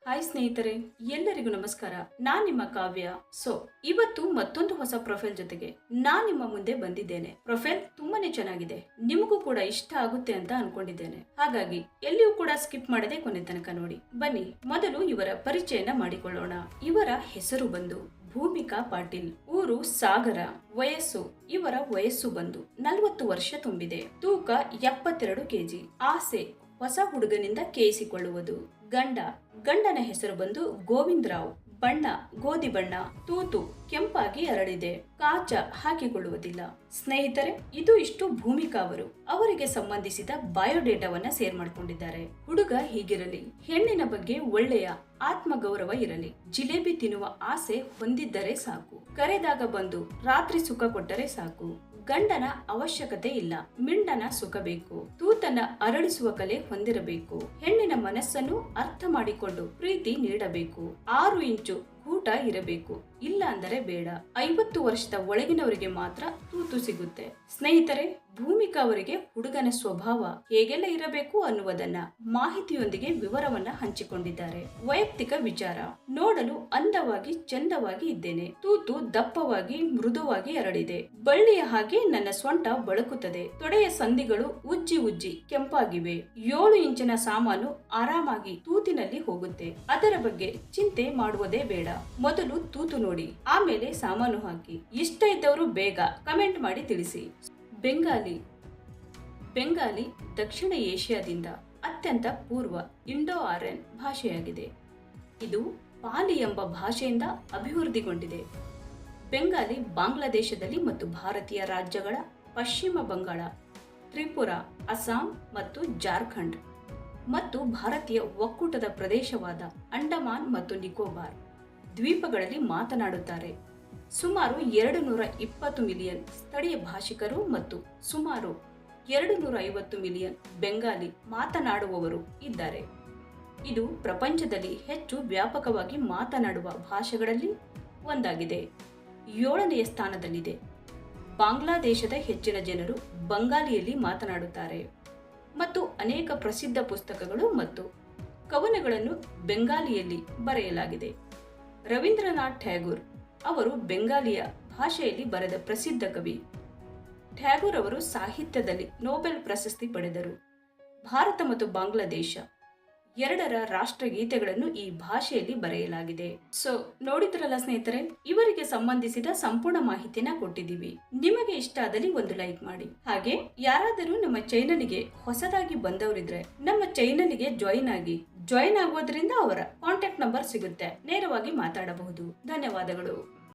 Hi ಸ್ನೇಹಿತರೆ, ಎಲ್ಲರಿಗೂ ನಮಸ್ಕಾರ. ನಾನ್ ನಿಮ್ಮ ಕಾವ್ಯ. ಇವತ್ತು ಮತ್ತೊಂದು ಹೊಸ ಪ್ರೊಫೈಲ್ ಜೊತೆಗೆ ನಾನ್ ನಿಮ್ಮ ಮುಂದೆ ಬಂದಿದ್ದೇನೆ. ಪ್ರೊಫೈಲ್ ತುಂಬಾನೇ ಚೆನ್ನಾಗಿದೆ, ನಿಮಗೂ ಕೂಡ ಇಷ್ಟ ಆಗುತ್ತೆ ಅಂತ ಅನ್ಕೊಂಡಿದ್ದೇನೆ. ಹಾಗಾಗಿ ಎಲ್ಲಿಯೂ ಕೂಡ ಸ್ಕಿಪ್ ಮಾಡದೆ ಕೊನೆ ತನಕ ನೋಡಿ. ಬನ್ನಿ ಮೊದಲು ಇವರ ಪರಿಚಯನ ಮಾಡಿಕೊಳ್ಳೋಣ. ಇವರ ಹೆಸರು ಬಂದು ಭೂಮಿಕಾ ಪಾಟೀಲ್, ಊರು ಸಾಗರ, ಇವರ ವಯಸ್ಸು ಬಂದು 40 ವರ್ಷ ತುಂಬಿದೆ, ತೂಕ 72 ಕೆಜಿ, ಆಸೆ ಹೊಸ ಹುಡುಗನಿಂದ ಕೇಳಿಸಿಕೊಳ್ಳುವುದು, ಗಂಡನ ಹೆಸರು ಬಂದು ಗೋವಿಂದರಾವ್, ಬಣ್ಣ ಗೋಧಿ ಬಣ್ಣ, ತೂತು ಕೆಂಪಾಗಿ ಹರಡಿದೆ, ಕಾಚ ಹಾಕಿಕೊಳ್ಳುವುದಿಲ್ಲ. ಸ್ನೇಹಿತರೆ, ಇದು ಇಷ್ಟು ಭೂಮಿಕಾ ಅವರಿಗೆ ಸಂಬಂಧಿಸಿದ ಬಯೋಡೇಟಾವನ್ನ ಶೇರ್ ಮಾಡಿಕೊಂಡಿದ್ದಾರೆ. ಹುಡುಗ ಹೀಗಿರಲಿ, ಹೆಣ್ಣಿನ ಬಗ್ಗೆ ಒಳ್ಳೆಯ ಆತ್ಮಗೌರವ ಇರಲಿ, ಜಿಲೇಬಿ ತಿನ್ನುವ ಆಸೆ ಹೊಂದಿದ್ದರೆ ಸಾಕು, ಕರೆದಾಗ ಬಂದು ರಾತ್ರಿ ಸುಖ ಕೊಟ್ಟರೆ ಸಾಕು, ಗಂಡನ ಅವಶ್ಯಕತೆ ಇಲ್ಲ, ಮಿಂಡನ ಸುಖ ಬೇಕು, ತೂತನ ಅರಳಿಸುವ ಕಲೆ ಹೊಂದಿರಬೇಕು, ಹೆಣ್ಣಿನ ಮನಸ್ಸನ್ನು ಅರ್ಥ ಮಾಡಿಕೊಂಡು ಪ್ರೀತಿ ನೀಡಬೇಕು, 6 ಇಂಚು ಊಟ ಇರಬೇಕು, ಇಲ್ಲ ಅಂದರೆ ಬೇಡ, 50 ವರ್ಷದ ಒಳಗಿನವರಿಗೆ ಮಾತ್ರ ತೂತು ಸಿಗುತ್ತೆ. ಸ್ನೇಹಿತರೆ, ಭೂಮಿಕಾ ಅವರಿಗೆ ಹುಡುಗನ ಸ್ವಭಾವ ಹೇಗೆಲ್ಲ ಇರಬೇಕು ಅನ್ನುವುದನ್ನ ಮಾಹಿತಿಯೊಂದಿಗೆ ವಿವರವನ್ನ ಹಂಚಿಕೊಂಡಿದ್ದಾರೆ. ವೈಯಕ್ತಿಕ ವಿಚಾರ: ನೋಡಲು ಅಂದವಾಗಿ ಚಂದವಾಗಿ ಇದ್ದೇನೆ, ತೂತು ದಪ್ಪವಾಗಿ ಮೃದುವಾಗಿ ಹರಡಿದೆ, ಬಳ್ಳಿಯ ಹಾಗೆ ನನ್ನ ಸೊಂಟ ಬಳಕುತ್ತದೆ, ತೊಡೆಯ ಸಂಧಿಗಳು ಉಜ್ಜಿ ಕೆಂಪಾಗಿವೆ, 7 ಇಂಚಿನ ಸಾಮಾನು ಆರಾಮಾಗಿ ತೂತಿನಲ್ಲಿ ಹೋಗುತ್ತೆ, ಅದರ ಬಗ್ಗೆ ಚಿಂತೆ ಮಾಡುವುದೇ ಬೇಡ, ಮೊದಲು ತೂತು ನೋಡಿ ಆಮೇಲೆ ಸಾಮಾನು ಹಾಕಿ. ಇಷ್ಟ ಇದ್ದವರು ಬೇಗ ಕಮೆಂಟ್ ಮಾಡಿ ತಿಳಿಸಿ. ಬೆಂಗಾಲಿ ದಕ್ಷಿಣ ಏಷ್ಯಾದಿಂದ ಅತ್ಯಂತ ಪೂರ್ವ ಇಂಡೋ ಆರ್ಯನ್ ಭಾಷೆಯಾಗಿದೆ. ಇದು ಪಾಲಿ ಎಂಬ ಭಾಷೆಯಿಂದ ಅಭಿವೃದ್ಧಿಗೊಂಡಿದೆ. ಬೆಂಗಾಲಿ ಬಾಂಗ್ಲಾದೇಶದಲ್ಲಿ ಮತ್ತು ಭಾರತೀಯ ರಾಜ್ಯಗಳ ಪಶ್ಚಿಮ ಬಂಗಾಳ, ತ್ರಿಪುರ, ಅಸ್ಸಾಂ ಮತ್ತು ಜಾರ್ಖಂಡ್ ಮತ್ತು ಭಾರತೀಯ ಒಕ್ಕೂಟದ ಪ್ರದೇಶವಾದ ಅಂಡಮಾನ್ ಮತ್ತು ನಿಕೋಬಾರ್ ದ್ವೀಪಗಳಲ್ಲಿ ಮಾತನಾಡುತ್ತಾರೆ. ಸುಮಾರು 220 ಮಿಲಿಯನ್ ಸ್ಥಳೀಯ ಭಾಷಿಕರು ಮತ್ತು ಸುಮಾರು 250 ಮಿಲಿಯನ್ ಬೆಂಗಾಲಿ ಮಾತನಾಡುವವರು ಇದ್ದಾರೆ. ಇದು ಪ್ರಪಂಚದಲ್ಲಿ ಹೆಚ್ಚು ವ್ಯಾಪಕವಾಗಿ ಮಾತನಾಡುವ ಭಾಷೆಗಳಲ್ಲಿ ಒಂದಾಗಿದೆ. 7ನೇ ಸ್ಥಾನದಲ್ಲಿದೆ. ಬಾಂಗ್ಲಾದೇಶದ ಹೆಚ್ಚಿನ ಜನರು ಬಂಗಾಲಿಯಲ್ಲಿ ಮಾತನಾಡುತ್ತಾರೆ ಮತ್ತು ಅನೇಕ ಪ್ರಸಿದ್ಧ ಪುಸ್ತಕಗಳು ಮತ್ತು ಕವನಗಳನ್ನು ಬೆಂಗಾಲಿಯಲ್ಲಿ ಬರೆಯಲಾಗಿದೆ. ರವೀಂದ್ರನಾಥ್ ಟ್ಯಾಗೂರ್ ಅವರು ಬೆಂಗಾಲಿಯ ಭಾಷೆಯಲ್ಲಿ ಬರೆದ ಪ್ರಸಿದ್ಧ ಕವಿ. ಟ್ಯಾಗೂರ್ ಅವರು ಸಾಹಿತ್ಯದಲ್ಲಿ ನೊಬೆಲ್ ಪ್ರಶಸ್ತಿ ಪಡೆದರು. ಭಾರತ ಮತ್ತು ಬಾಂಗ್ಲಾದೇಶ ಎರಡರ ರಾಷ್ಟ್ರಗೀತೆಗಳನ್ನು ಈ ಭಾಷೆಯಲ್ಲಿ ಬರೆಯಲಾಗಿದೆ. ನೋಡಿದ್ರಲ್ಲ ಸ್ನೇಹಿತರೆ, ಇವರಿಗೆ ಸಂಬಂಧಿಸಿದ ಸಂಪೂರ್ಣ ಮಾಹಿತಿನ ಕೊಟ್ಟಿದ್ದೀವಿ. ನಿಮಗೆ ಇಷ್ಟ ಆದಲ್ಲಿ ಒಂದು ಲೈಕ್ ಮಾಡಿ. ಹಾಗೆ ಯಾರಾದರೂ ನಮ್ಮ ಚಾನೆಲ್ಗೆ ಹೊಸದಾಗಿ ಬಂದವರಿದ್ರೆ ನಮ್ಮ ಚಾನೆಲ್ಗೆ ಜಾಯಿನ್ ಆಗೋದ್ರಿಂದ ಅವರ ಕಾಂಟ್ಯಾಕ್ಟ್ ನಂಬರ್ ಸಿಗುತ್ತೆ, ನೇರವಾಗಿ ಮಾತಾಡಬಹುದು. ಧನ್ಯವಾದಗಳು.